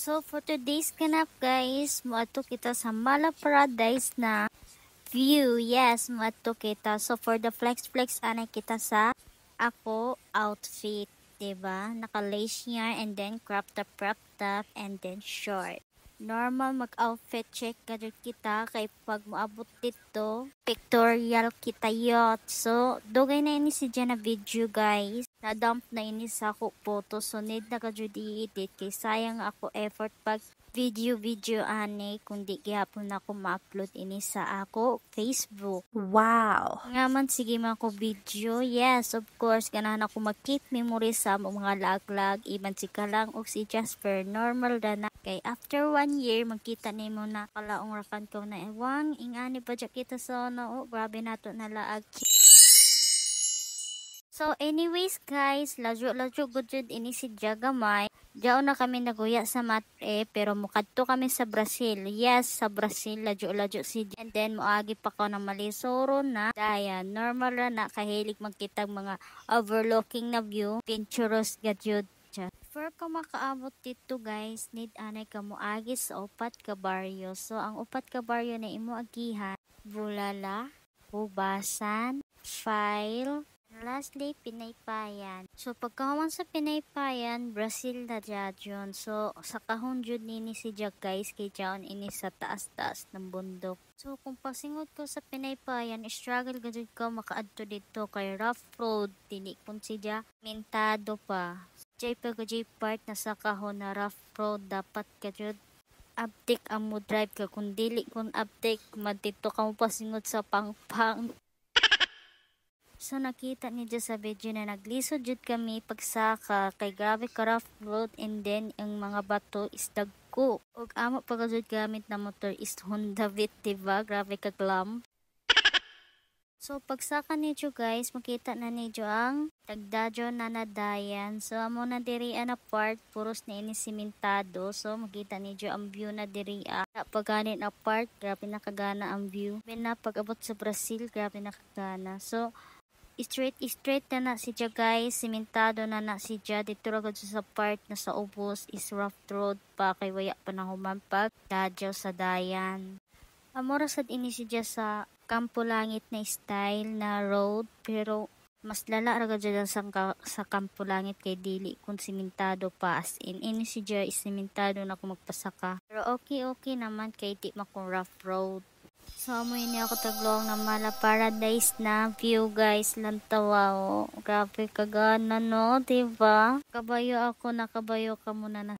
So for today's ganap guys, moadto kita sa Mala Paradise na view. Yes, moadto kita. So for the flex anay kita sa ako outfit, 'di ba? Naka-lace yarn and then crop top and then short. Normal mag-outfit check gadget kita kay pag moabot dito, pictorial kita yot. So, dugay na ini si na video guys. Na-dump na ini sa ako photo. So, need na gadget i-edit kay sayang ako effort pag video ani kundi gihapon ako ma-upload ini sa ako Facebook. Wow! Nga man sige man ko video. Yes, of course ganahan ako mag-keep memory sa mga lag-lag iban si Kalang o si Jasper normal na kay after 1 year magkita nimo na kalaong rakan ko na ewang ingani pa kita sa no grabe nato na laag. So anyways guys, lajo good jud ini si Jagamay. Diyaw na kami naguya sa matre pero mukadto kami sa Brazil. Yes, sa Brazil lajo si and then moagi pa ko ng Malisoro na daya. Normal na kahilig magkitag mga overlooking na view. Pinturos gadyod. For ka makaabot dito guys, need anay ka moagi sa upat ka baryo. So ang upat ka baryo na imo agihan, Bulala, Hubasan, File, lastly, Pinaypayan. So, pagkahuman sa Pinaypayan, Brazil na dyan. So, sa kahon jud nini si Jack guys, kay dyan ini sa taas-taas ng bundok. So, kung pasingod ko sa Pinaypayan, struggle gajud ko makaadto dito kay rough road. Dili kun si Jack, mintado pa. Jay part na sa kahon na rough road, dapat gajud update ang mo drive ka. Kung dili kun update, madito ka mo pasingod sa pangpang. So nakita ni Diyos sa video na naglisod jud kami pagsaka kay grabe ka rough road and then ang mga bato is dagko. Og amo pagajud gamit na motor is Honda Fit, diba? Grabe ka glam. So pagsaka nidyo guys, makita na nidyo ang tagdadyo na nadayan. So amo na diri na part, puros na ini simentado. So makita nidyo ang view na diri. Pagganit na part, grabe nakagana ang view. Ben na pag abot sa Brazil, grabe nakagana. So straight na si Dia guys, simentado na si Dia. Dito ragad sa part na sa ubos is rough road pa kay waya pa na humampag dadyaw sa dayan. Amora sad ini si Dia sa Kampo Langit na style na road pero mas lala ragad dyan sa Kampo Langit kay dili kung simentado pa as in. Ini si Dia is simentado na kung magpasaka. Pero okay naman kay di makong rough road. So, amoy niya ako taglong na Mala Paradise na view guys. Lantawa o. Grabe kagana no, diba? Kabayo ako, nakabayo ka muna na